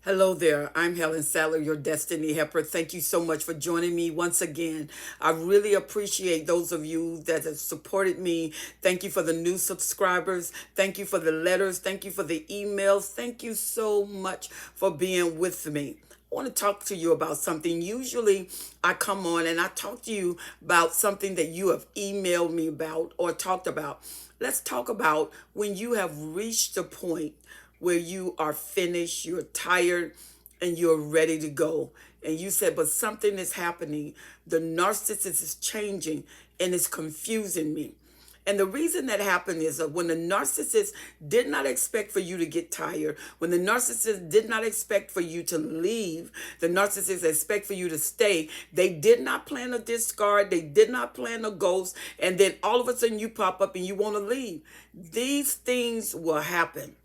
Hello there. I'm Helen Sadler, your Destiny Helper. Thank you so much for joining me once again. I really appreciate those of you that have supported me. Thank you for the new subscribers. Thank you for the letters. Thank you for the emails. Thank you so much for being with me. I want to talk to you about something. Usually I come on and I talk to you about something that you have emailed me about or talked about. Let's talk about when you have reached a point where you are finished, you're tired, and you're ready to go. And you said, but something is happening. The narcissist is changing and it's confusing me. And the reason that happened is that when the narcissist did not expect for you to get tired, when the narcissist did not expect for you to leave, the narcissist expect for you to stay. They did not plan a discard. They did not plan a ghost. And then all of a sudden you pop up and you want to leave. These things will happen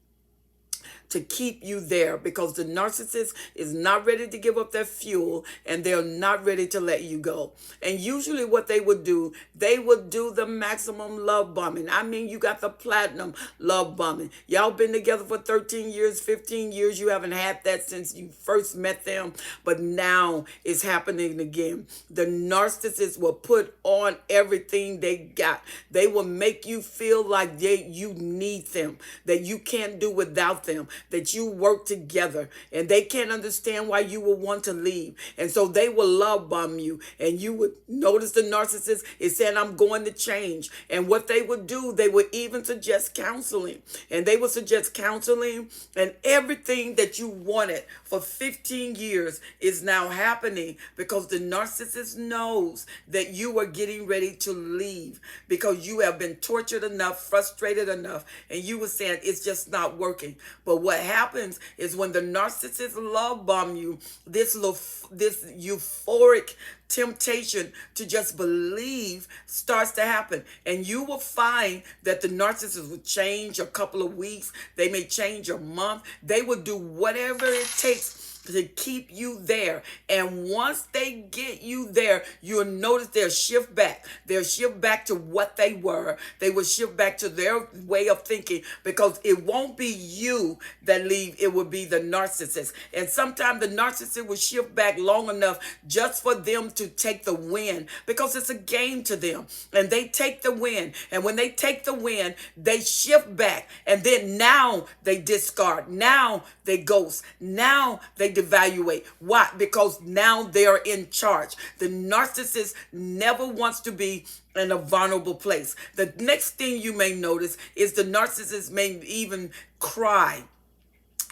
to keep you there because the narcissist is not ready to give up their fuel and they're not ready to let you go. And usually what they would do the maximum love bombing. I mean, you got the platinum love bombing. Y'all been together for 13 years, 15 years. You haven't had that since you first met them, but now it's happening again. The narcissist will put on everything they got. They will make you feel like you need them, that you can't do without them, that you work together, and they can't understand why you would want to leave. And so they will love bomb you, and you would notice the narcissist is saying, I'm going to change. And what they would do, they would even suggest counseling. And they would suggest counseling, and everything that you wanted for 15 years is now happening because the narcissist knows that you are getting ready to leave because you have been tortured enough, frustrated enough, and you were saying it's just not working. But what happens is when the narcissist love bomb you, this euphoric temptation to just believe starts to happen, and you will find that the narcissist will change a couple of weeks. They may change a month. They will do whatever it takes to keep you there. And once they get you there, you'll notice they'll shift back. They'll shift back to what they were. They will shift back to their way of thinking because it won't be you that leave. It will be the narcissist. And sometimes the narcissist will shift back long enough just for them to take the win because it's a game to them. And they take the win. And when they take the win, they shift back. And then now they discard. Now they ghost. Now they devaluate. Why? Because now they're in charge. The narcissist never wants to be in a vulnerable place. The next thing you may notice is the narcissist may even cry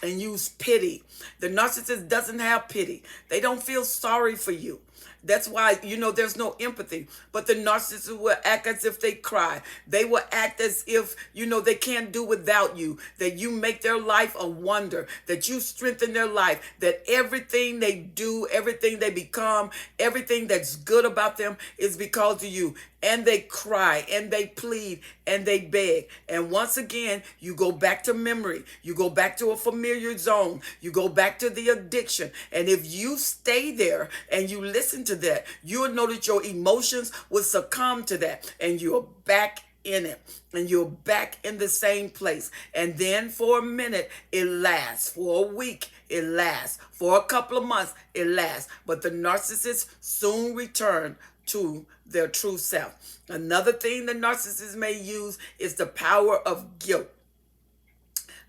and use pity. The narcissist doesn't have pity. They don't feel sorry for you. That's why, there's no empathy. But the narcissist will act as if they cry. They will act as if, they can't do without you. That you make their life a wonder. That you strengthen their life. That everything they do, everything they become, everything that's good about them is because of you. And they cry and they plead and they beg. And once again, you go back to memory. You go back to a familiar zone. You go back to the addiction. And if you stay there and you listen to that, you'll know that your emotions will succumb to that. And you're back in it. And you're back in the same place. And then for a minute, it lasts. For a week, it lasts. For a couple of months, it lasts. But the narcissist soon return to their true self. Another thing the narcissist may use is the power of guilt.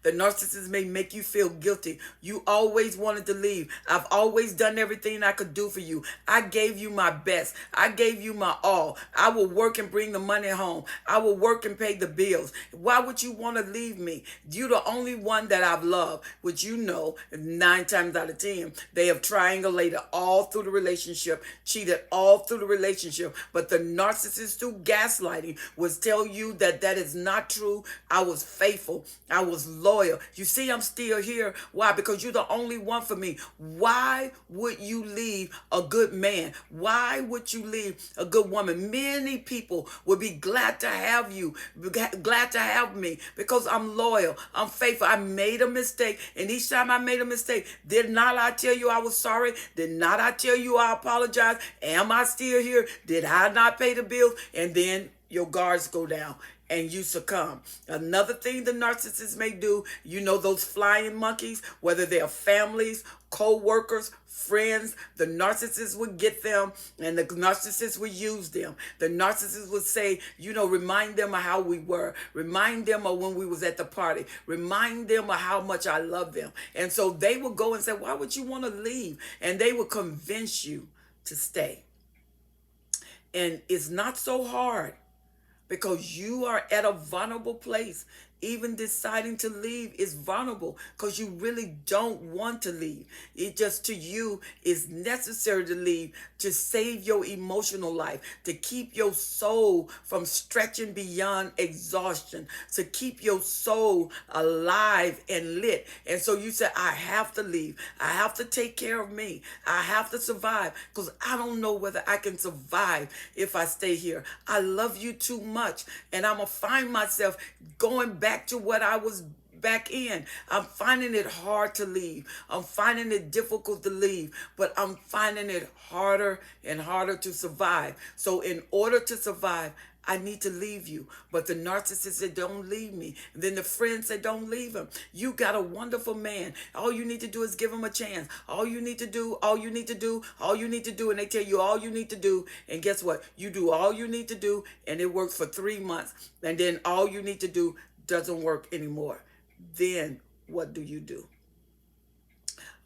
The narcissist may make you feel guilty. You always wanted to leave. I've always done everything I could do for you. I gave you my best. I gave you my all. I will work and bring the money home. I will work and pay the bills. Why would you want to leave me? You're the only one that I've loved, which 9 times out of 10, they have triangulated all through the relationship, cheated all through the relationship. But the narcissist through gaslighting will tell you that that is not true. I was faithful. I was loyal. You see, I'm still here. Why? Because you're the only one for me. Why would you leave a good man? Why would you leave a good woman? Many people would be glad to have you, glad to have me because I'm loyal. I'm faithful. I made a mistake. And each time I made a mistake, did not I tell you I was sorry? Did not I tell you I apologize? Am I still here? Did I not pay the bills? And then your guards go down and you succumb. Another thing the narcissist may do, you know, those flying monkeys, whether they're families, co-workers, friends, the narcissist would get them and the narcissist would use them. The narcissist would say, you know, remind them of how we were. Remind them of when we was at the party. Remind them of how much I love them. And so they would go and say, why would you want to leave? And they would convince you to stay. And it's not so hard because you are at a vulnerable place. Even deciding to leave is vulnerable because you really don't want to leave. It just to you is necessary to leave to save your emotional life, to keep your soul from stretching beyond exhaustion, to keep your soul alive and lit. And so you say, I have to leave. I have to take care of me. I have to survive because I don't know whether I can survive if I stay here. I love you too much. And I'm going to find myself going back to what I was back in. I'm finding it hard to leave. I'm finding it difficult to leave, but I'm finding it harder and harder to survive. So in order to survive, I need to leave you. But the narcissist said, don't leave me. And then the friend said, don't leave him. You got a wonderful man. All you need to do is give him a chance. All you need to do, all you need to do, all you need to do. And they tell you all you need to do. And guess what? You do all you need to do, and it works for 3 months. And then all you need to do doesn't work anymore. Then what do you do?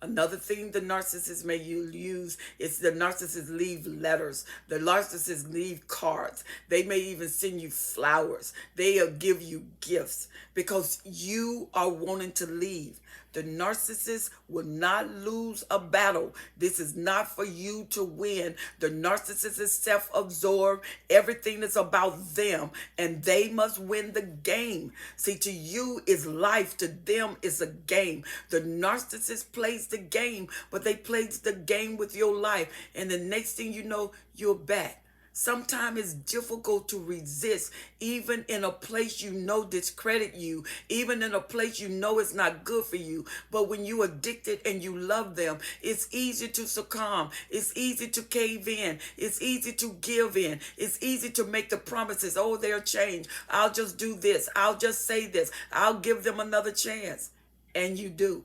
Another thing the narcissist may use is the narcissist leave letters. The narcissist leave cards. They may even send you flowers. They'll give you gifts because you are wanting to leave. The narcissist will not lose a battle. This is not for you to win. The narcissist is self-absorbed. Everything is about them, and they must win the game. See, to you is life. To them is a game. The narcissist plays the game, but they play the game with your life. And the next thing you know, you're back. Sometimes it's difficult to resist, even in a place you know discredit you, even in a place you know it's not good for you. But when you're addicted and you love them, it's easy to succumb. It's easy to cave in. It's easy to give in. It's easy to make the promises. Oh, they'll change. I'll just do this. I'll just say this. I'll give them another chance. And you do.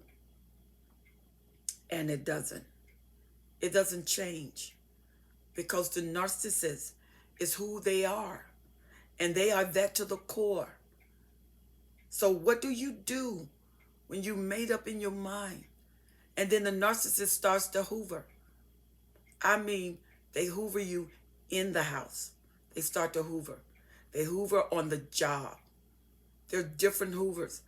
And it doesn't. It doesn't change. Because the narcissist is who they are. And they are that to the core. So what do you do when you made up in your mind? And then the narcissist starts to hoover. I mean, they hoover you in the house. They start to hoover. They hoover on the job. There are different hoovers.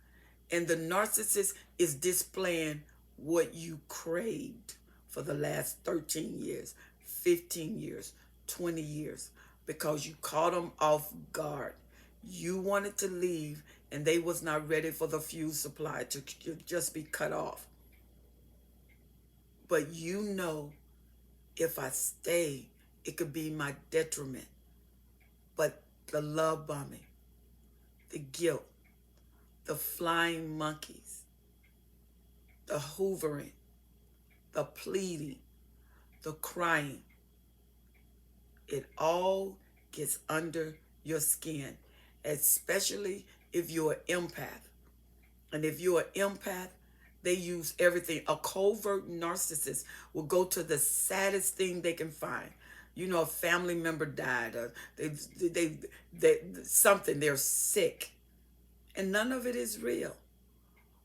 And the narcissist is displaying what you craved for the last 13 years. 15 years, 20 years, because you caught them off guard. You wanted to leave, and they was not ready for the fuel supply to just be cut off. But you know, if I stay, it could be my detriment. But the love bombing, the guilt, the flying monkeys, the hoovering, the pleading, the crying, it all gets under your skin, especially if you're an empath. And if you're an empath, they use everything. A covert narcissist will go to the saddest thing they can find. You know, a family member died, or they're sick. And none of it is real.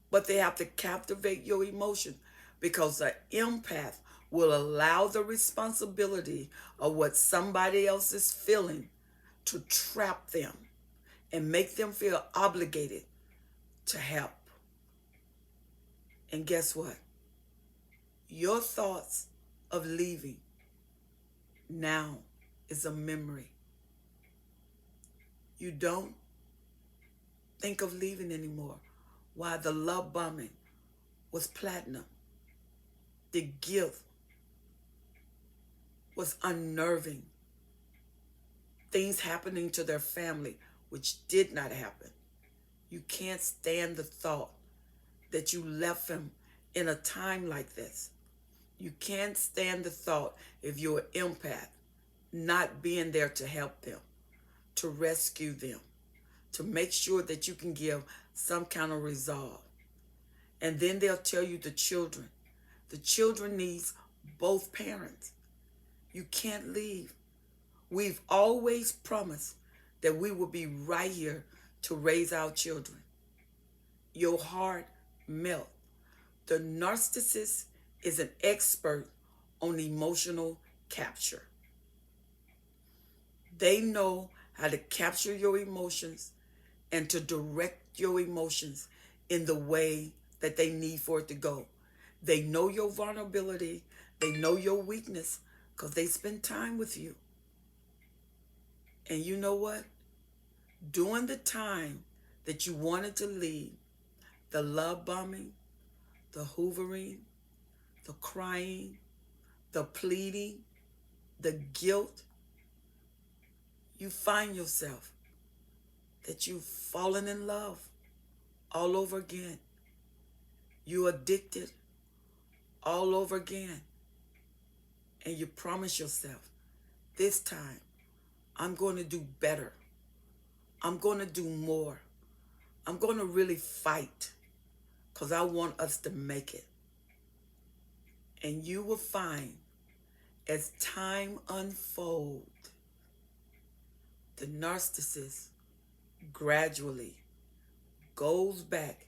But they have to captivate your emotion because an empath will allow the responsibility of what somebody else is feeling to trap them and make them feel obligated to help. And guess what? Your thoughts of leaving now is a memory. You don't think of leaving anymore. Why? The love bombing was platinum. The guilt was unnerving. Things happening to their family, which did not happen. You can't stand the thought that you left him in a time like this. You can't stand the thought, if you're an empath, not being there to help them, to rescue them, to make sure that you can give some kind of resolve. And then they'll tell you the children. The children needs both parents. You can't leave. We've always promised that we will be right here to raise our children. Your heart melt. The narcissist is an expert on emotional capture. They know how to capture your emotions and to direct your emotions in the way that they need for it to go. They know your vulnerability. They know your weakness because they spend time with you. And you know what? During the time that you wanted to leave, the love bombing, the hoovering, the crying, the pleading, the guilt, you find yourself that you've fallen in love all over again. You're addicted all over again. And you promise yourself, this time, I'm going to do better. I'm going to do more. I'm going to really fight because I want us to make it. And you will find as time unfolds, the narcissist gradually goes back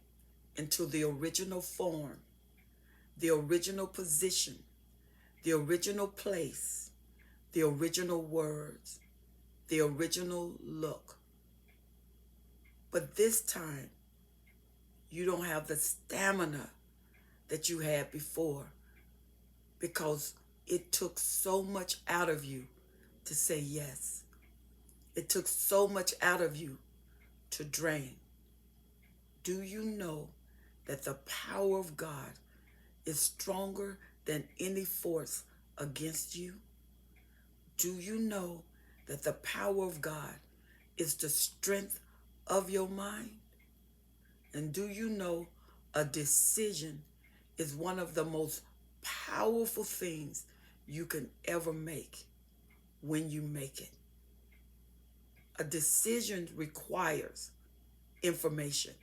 into the original form, the original position, the original place, the original words, the original look. But this time, you don't have the stamina that you had before because it took so much out of you to say yes. It took so much out of you to drain. Do you know that the power of God is stronger than any force against you? Do you know that the power of God is the strength of your mind? And do you know a decision is one of the most powerful things you can ever make when you make it? A decision requires information,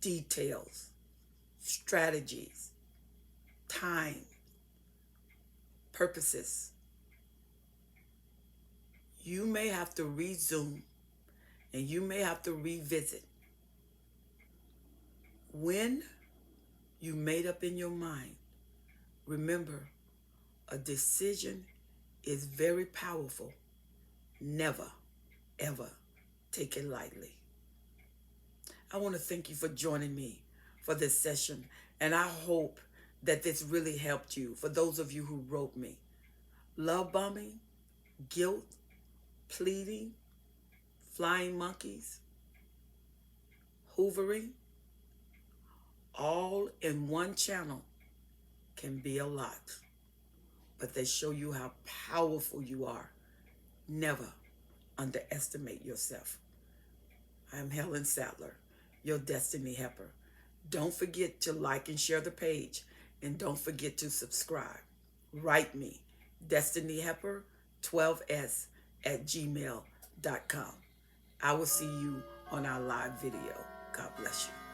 details, strategies, time, purposes. You may have to resume and you may have to revisit. When you made up in your mind, remember, a decision is very powerful. Never, ever take it lightly. I want to thank you for joining me for this session, and I hope that this really helped you. For those of you who wrote me, love bombing, guilt, pleading, flying monkeys, hoovering, all in one channel can be a lot, but they show you how powerful you are. Never underestimate yourself. I'm Helen Sattler, your Destiny Helper. Don't forget to like and share the page, and don't forget to subscribe. Write me, destinyhelper12s@gmail.com. I will see you on our live video. God bless you.